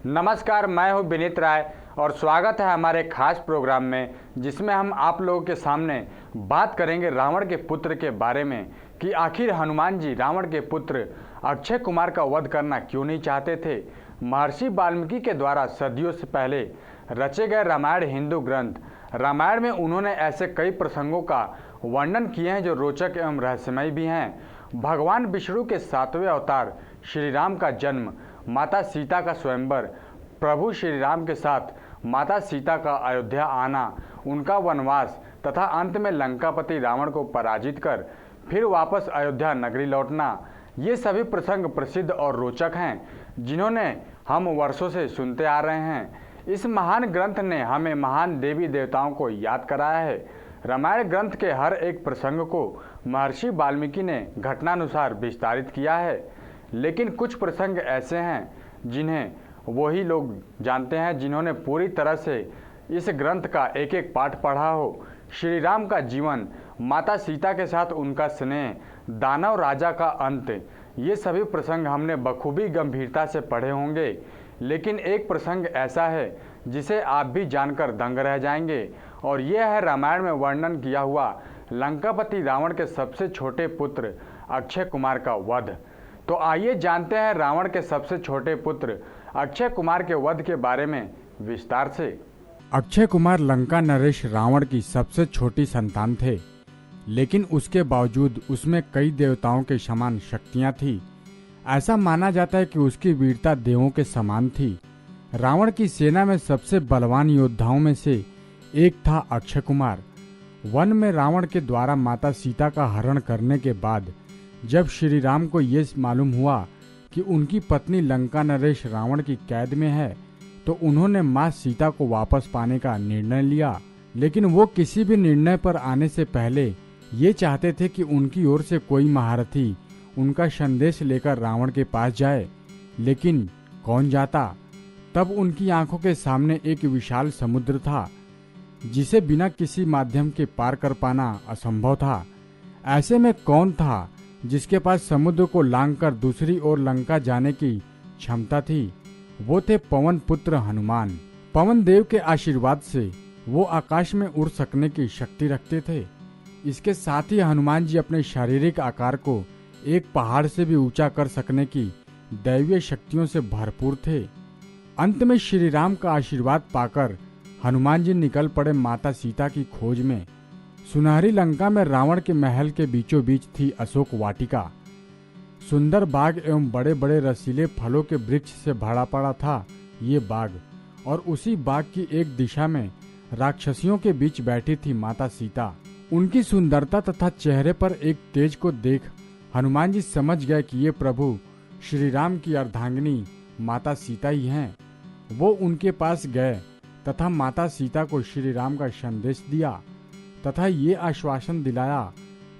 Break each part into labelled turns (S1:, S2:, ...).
S1: नमस्कार, मैं हूं विनीत राय और स्वागत है हमारे खास प्रोग्राम में, जिसमें हम आप लोगों के सामने बात करेंगे रावण के पुत्र के बारे में कि आखिर हनुमान जी रावण के पुत्र अक्षय कुमार का वध करना क्यों नहीं चाहते थे। महर्षि वाल्मीकि के द्वारा सदियों से पहले रचे गए रामायण हिंदू ग्रंथ रामायण में उन्होंने ऐसे कई प्रसंगों का वर्णन किए हैं जो रोचक एवं रहस्यमय भी हैं। भगवान विष्णु के 7वें अवतार श्री राम का जन्म, माता सीता का स्वयंवर, प्रभु श्री राम के साथ माता सीता का अयोध्या आना, उनका वनवास तथा अंत में लंकापति रावण को पराजित कर फिर वापस अयोध्या नगरी लौटना, ये सभी प्रसंग प्रसिद्ध और रोचक हैं जिन्होंने हम वर्षों से सुनते आ रहे हैं। इस महान ग्रंथ ने हमें महान देवी देवताओं को याद कराया है। रामायण ग्रंथ के हर एक प्रसंग को महर्षि वाल्मीकि ने घटनानुसार विस्तारित किया है, लेकिन कुछ प्रसंग ऐसे हैं जिन्हें वही लोग जानते हैं जिन्होंने पूरी तरह से इस ग्रंथ का एक एक पाठ पढ़ा हो। श्री राम का जीवन, माता सीता के साथ उनका स्नेह, दानव राजा का अंत, ये सभी प्रसंग हमने बखूबी गंभीरता से पढ़े होंगे, लेकिन एक प्रसंग ऐसा है जिसे आप भी जानकर दंग रह जाएंगे, और यह है रामायण में वर्णन किया हुआ लंकापति रावण के सबसे छोटे पुत्र अक्षय कुमार का वध। तो आइए जानते हैं रावण के सबसे छोटे पुत्र अक्षय कुमार के वध के बारे में विस्तार से।
S2: अक्षय कुमार लंका नरेश रावण की सबसे छोटी संतान थे, लेकिन उसके बावजूद उसमें कई देवताओं के समान शक्तियां थी। ऐसा माना जाता है कि उसकी वीरता देवों के समान थी। रावण की सेना में सबसे बलवान योद्धाओं में से एक था अक्षय कुमार। वन में रावण के द्वारा माता सीता का हरण करने के बाद जब श्री राम को ये मालूम हुआ कि उनकी पत्नी लंका नरेश रावण की कैद में है, तो उन्होंने मां सीता को वापस पाने का निर्णय लिया। लेकिन वो किसी भी निर्णय पर आने से पहले ये चाहते थे कि उनकी ओर से कोई महारथी उनका संदेश लेकर रावण के पास जाए। लेकिन कौन जाता? तब उनकी आंखों के सामने एक विशाल समुद्र था जिसे बिना किसी माध्यम के पार कर पाना असंभव था। ऐसे में कौन था जिसके पास समुद्र को लांघकर दूसरी ओर लंका जाने की क्षमता थी? वो थे पवन पुत्र हनुमान। पवन देव के आशीर्वाद से वो आकाश में उड़ सकने की शक्ति रखते थे। इसके साथ ही हनुमान जी अपने शारीरिक आकार को एक पहाड़ से भी ऊंचा कर सकने की दैवीय शक्तियों से भरपूर थे। अंत में श्री राम का आशीर्वाद पाकर हनुमान जी निकल पड़े माता सीता की खोज में। सुनहरी लंका में रावण के महल के बीचों बीच थी अशोक वाटिका। सुंदर बाग एवं बड़े बड़े रसीले फलों के वृक्ष से भरा पड़ा था ये बाग, और उसी बाग की एक दिशा में राक्षसियों के बीच बैठी थी माता सीता। उनकी सुंदरता तथा चेहरे पर एक तेज को देख हनुमान जी समझ गए कि ये प्रभु श्री राम की अर्धांगिनी माता सीता ही हैं। वो उनके पास गए तथा माता सीता को श्री राम का संदेश दिया तथा ये आश्वासन दिलाया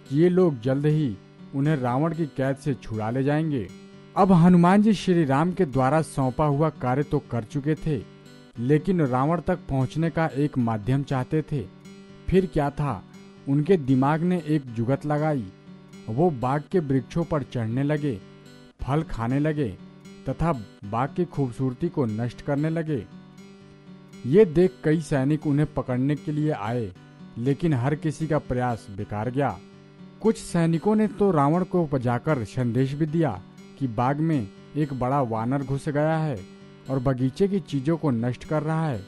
S2: कि ये लोग जल्द ही उन्हें रावण की कैद से छुड़ा ले जाएंगे। अब हनुमान जी श्री राम के द्वारा सौंपा हुआ कार्य तो कर चुके थे, लेकिन रावण तक पहुंचने का एक माध्यम चाहते थे। फिर क्या था? उनके दिमाग ने एक जुगत लगाई। वो बाग के वृक्षों पर चढ़ने लगे, फल खाने लगे तथा बाग की खूबसूरती को नष्ट करने लगे। ये देख कई सैनिक उन्हें पकड़ने के लिए आए, लेकिन हर किसी का प्रयास बेकार गया। कुछ सैनिकों ने तो रावण को बजाकर संदेश भी दिया कि बाग में एक बड़ा वानर घुस गया है और बगीचे की चीजों को नष्ट कर रहा है।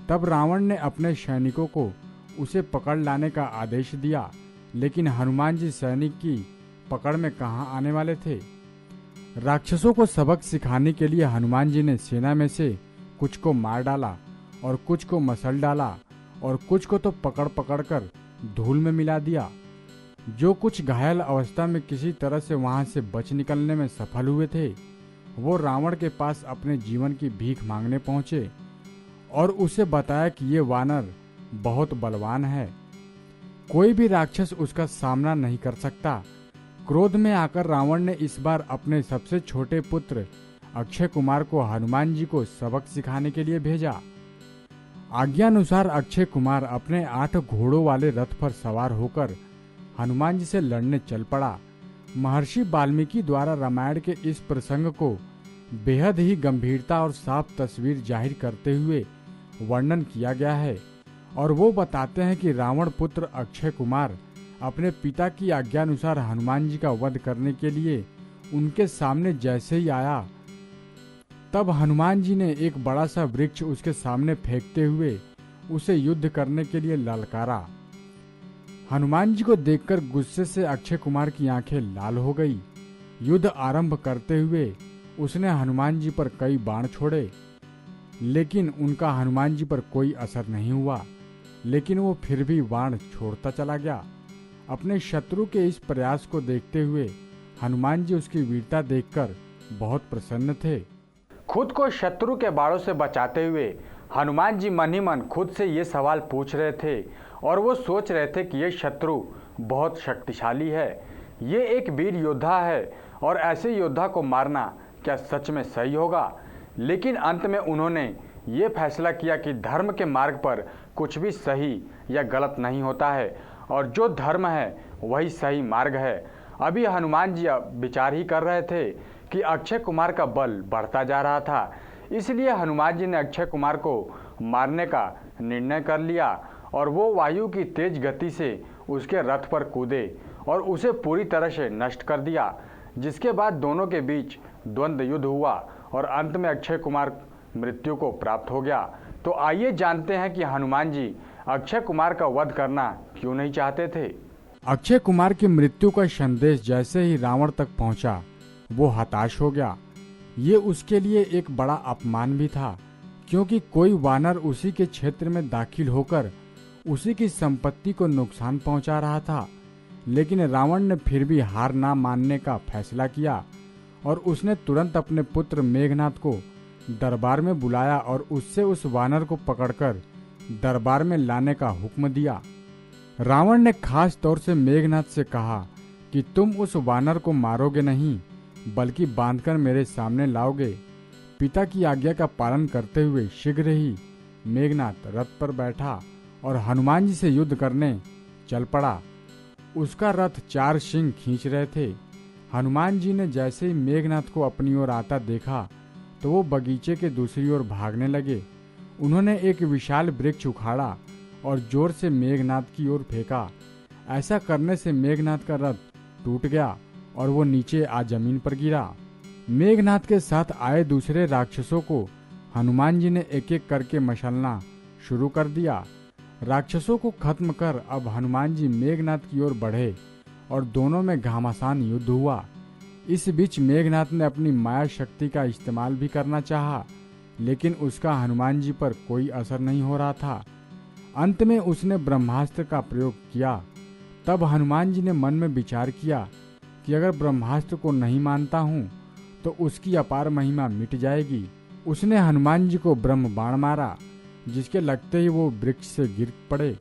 S2: तब रावण ने अपने सैनिकों को उसे पकड़ लाने का आदेश दिया, लेकिन हनुमान जी सैनिक की पकड़ में कहां आने वाले थे। राक्षसों को सबक सिखाने के लिए हनुमान जी ने सेना में से कुछ को मार डाला और कुछ को मसल डाला और कुछ को तो पकड़ पकड़ कर धूल में मिला दिया। जो कुछ घायल अवस्था में किसी तरह से वहां से बच निकलने में सफल हुए थे, वो रावण के पास अपने जीवन की भीख मांगने पहुंचे और उसे बताया कि ये वानर बहुत बलवान है, कोई भी राक्षस उसका सामना नहीं कर सकता। क्रोध में आकर रावण ने इस बार अपने सबसे छोटे पुत्र अक्षय कुमार को हनुमान जी को सबक सिखाने के लिए भेजा। आज्ञानुसार अक्षय कुमार अपने 8 घोड़ों वाले रथ पर सवार होकर हनुमान जी से लड़ने चल पड़ा। महर्षि वाल्मीकि द्वारा रामायण के इस प्रसंग को बेहद ही गंभीरता और साफ तस्वीर जाहिर करते हुए वर्णन किया गया है। और वो बताते हैं कि रावण पुत्र अक्षय कुमार अपने पिता की आज्ञानुसार हनुमान जी का वध करने के लिए उनके सामने जैसे ही आया, तब हनुमान जी ने एक बड़ा सा वृक्ष उसके सामने फेंकते हुए उसे युद्ध करने के लिए ललकारा। हनुमान जी को देखकर गुस्से से अक्षय कुमार की आंखें लाल हो गई। युद्ध आरंभ करते हुए उसने हनुमान जी पर कई बाण छोड़े, लेकिन उनका हनुमान जी पर कोई असर नहीं हुआ। लेकिन वो फिर भी बाण छोड़ता चला गया। अपने शत्रु के इस प्रयास को देखते हुए हनुमान जी उसकी वीरता देखकर बहुत प्रसन्न थे।
S1: खुद को शत्रु के बाणों से बचाते हुए हनुमान जी मन ही मन खुद से ये सवाल पूछ रहे थे और वो सोच रहे थे कि ये शत्रु बहुत शक्तिशाली है, ये एक वीर योद्धा है और ऐसे योद्धा को मारना क्या सच में सही होगा। लेकिन अंत में उन्होंने ये फैसला किया कि धर्म के मार्ग पर कुछ भी सही या गलत नहीं होता है और जो धर्म है वही सही मार्ग है। अभी हनुमान जी विचार ही कर रहे थे कि अक्षय कुमार का बल बढ़ता जा रहा था, इसलिए हनुमान जी ने अक्षय कुमार को मारने का निर्णय कर लिया और वो वायु की तेज गति से उसके रथ पर कूदे और उसे पूरी तरह से नष्ट कर दिया, जिसके बाद दोनों के बीच द्वंद्व युद्ध हुआ और अंत में अक्षय कुमार मृत्यु को प्राप्त हो गया। तो आइए जानते हैं कि हनुमान जी अक्षय कुमार का वध करना क्यों नहीं चाहते थे।
S2: अक्षय कुमार की मृत्यु का संदेश जैसे ही रावण तक पहुंचा, वो हताश हो गया। ये उसके लिए एक बड़ा अपमान भी था, क्योंकि कोई वानर उसी के क्षेत्र में दाखिल होकर उसी की संपत्ति को नुकसान पहुंचा रहा था। लेकिन रावण ने फिर भी हार ना मानने का फैसला किया और उसने तुरंत अपने पुत्र मेघनाथ को दरबार में बुलाया और उससे उस वानर को पकड़कर दरबार में लाने का हुक्म दिया। रावण ने खास तौर से मेघनाथ से कहा कि तुम उस वानर को मारोगे नहीं, बल्कि बांधकर मेरे सामने लाओगे। पिता की आज्ञा का पालन करते हुए शीघ्र ही मेघनाथ रथ पर बैठा और हनुमान जी से युद्ध करने चल पड़ा। उसका रथ 4 सिंह खींच रहे थे। हनुमान जी ने जैसे ही मेघनाथ को अपनी ओर आता देखा तो वो बगीचे के दूसरी ओर भागने लगे। उन्होंने एक विशाल वृक्ष उखाड़ा और जोर से मेघनाथ की ओर फेंका। ऐसा करने से मेघनाथ का रथ टूट गया और वो नीचे आ जमीन पर गिरा। मेघनाथ के साथ आए दूसरे राक्षसों को हनुमान जी ने एक एक करके मशलना शुरू कर दिया। राक्षसों को खत्म कर अब हनुमान जी मेघनाथ की ओर बढ़े और दोनों में घमासान युद्ध हुआ। इस बीच मेघनाथ ने अपनी माया शक्ति का इस्तेमाल भी करना चाहा, लेकिन उसका हनुमान जी पर कोई असर नहीं हो रहा था। अंत में उसने ब्रह्मास्त्र का प्रयोग किया। तब हनुमान जी ने मन में विचार किया कि अगर ब्रह्मास्त्र को नहीं मानता हूँ तो उसकी अपार महिमा मिट जाएगी। उसने हनुमान जी को ब्रह्म बाण मारा, जिसके लगते ही वो वृक्ष से गिर पड़े।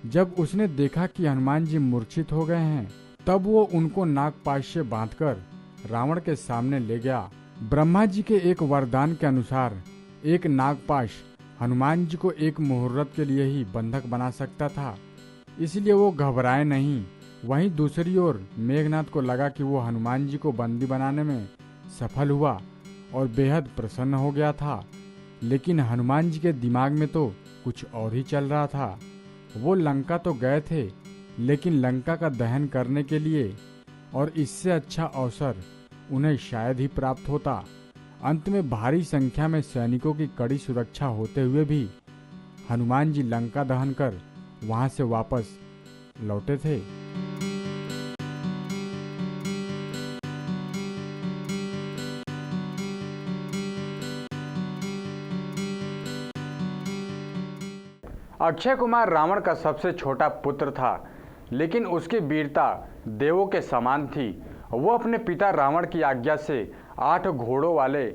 S2: जब उसने देखा कि हनुमान जी मूर्छित हो गए हैं, तब वो उनको नागपाश से बांधकर रावण के सामने ले गया। ब्रह्मा जी के एक वरदान के अनुसार एक नागपाश हनुमान जी को एक मुहूर्त के लिए ही बंधक बना सकता था, इसलिए वो घबराए नहीं। वहीं दूसरी ओर मेघनाथ को लगा कि वो हनुमान जी को बंदी बनाने में सफल हुआ और बेहद प्रसन्न हो गया था। लेकिन हनुमान जी के दिमाग में तो कुछ और ही चल रहा था। वो लंका तो गए थे, लेकिन लंका का दहन करने के लिए और इससे अच्छा अवसर उन्हें शायद ही प्राप्त होता। अंत में भारी संख्या में सैनिकों की कड़ी सुरक्षा होते हुए भी हनुमान जी लंका दहन कर वहां से वापस लौटे थे।
S1: अक्षय कुमार रावण का सबसे छोटा पुत्र था, लेकिन उसकी वीरता देवों के समान थी। वो अपने पिता रावण की आज्ञा से 8 घोड़ों वाले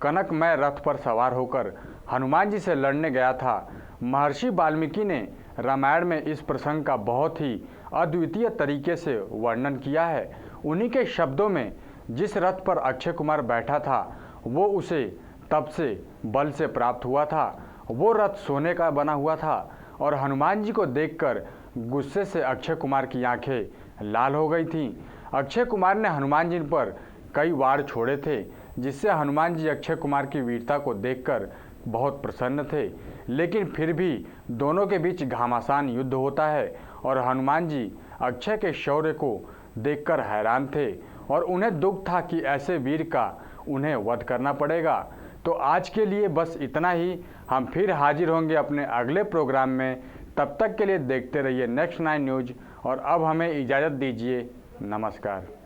S1: कनकमय रथ पर सवार होकर हनुमान जी से लड़ने गया था। महर्षि वाल्मीकि ने रामायण में इस प्रसंग का बहुत ही अद्वितीय तरीके से वर्णन किया है। उन्हीं के शब्दों में जिस रथ पर अक्षय कुमार बैठा था वो उसे तब से बल से प्राप्त हुआ था। वो रथ सोने का बना हुआ था और हनुमान जी को देखकर गुस्से से अक्षय कुमार की आंखें लाल हो गई थीं। अक्षय कुमार ने हनुमान जी पर कई वार छोड़े थे, जिससे हनुमान जी अक्षय कुमार की वीरता को देखकर बहुत प्रसन्न थे। लेकिन फिर भी दोनों के बीच घमासान युद्ध होता है और हनुमान जी अक्षय के शौर्य को देखकर हैरान थे और उन्हें दुख था कि ऐसे वीर का उन्हें वध करना पड़ेगा। तो आज के लिए बस इतना ही। हम फिर हाजिर होंगे अपने अगले प्रोग्राम में। तब तक के लिए देखते रहिए नेक्स्ट 9 न्यूज़ और अब हमें इजाज़त दीजिए। नमस्कार।